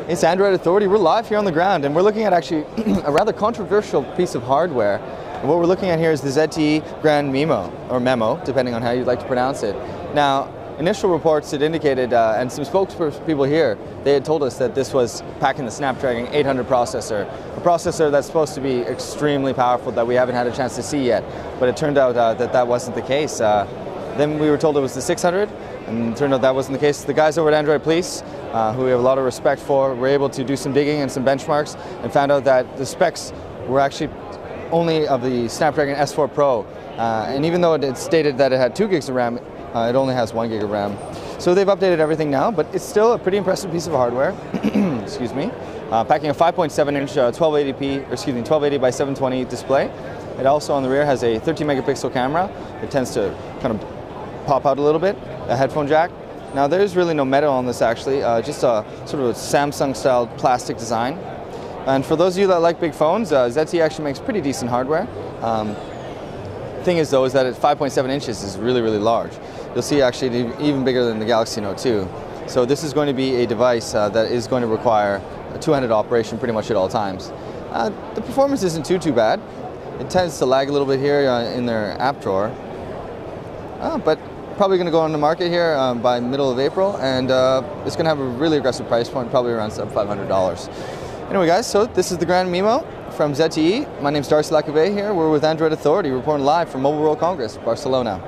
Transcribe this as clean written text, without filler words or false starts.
It's Android Authority. We're live here on the ground, and we're looking at actually a rather controversial piece of hardware. And what we're looking at here is the ZTE Grand Memo, or Memo, depending on how you'd like to pronounce it. Now, initial reports had indicated, and some spokespeople here, they had told us that this was packing the Snapdragon 800 processor, a processor that's supposed to be extremely powerful that we haven't had a chance to see yet. But it turned out that wasn't the case. Then we were told it was the 600, and it turned out that wasn't the case. The guys over at Android Police, who we have a lot of respect for, were able to do some digging and some benchmarks and found out that the specs were actually only of the Snapdragon S4 Pro. And even though it stated that it had 2 gigs of RAM, it only has 1 gig of RAM. So they've updated everything now, but it's still a pretty impressive piece of hardware. Excuse me. Packing a 5.7-inch 1280 by 720 display. It also on the rear has a 13 megapixel camera. It tends to kind of pop out a little bit. A headphone jack. Now there's really no metal on this actually, just a sort of a Samsung-style plastic design. And for those of you that like big phones, ZTE actually makes pretty decent hardware. Thing is though, is that at 5.7 inches is really, really large. You'll see actually even bigger than the Galaxy Note 2. So this is going to be a device that is going to require a two-handed operation pretty much at all times. The performance isn't too bad. It tends to lag a little bit here in their app drawer. But probably going to go on the market here by middle of April, and it's going to have a really aggressive price point, probably around $500. Anyway guys, so this is the Grand Memo from ZTE. My name's Darcy Lacouvé here. We're with Android Authority, reporting live from Mobile World Congress, Barcelona.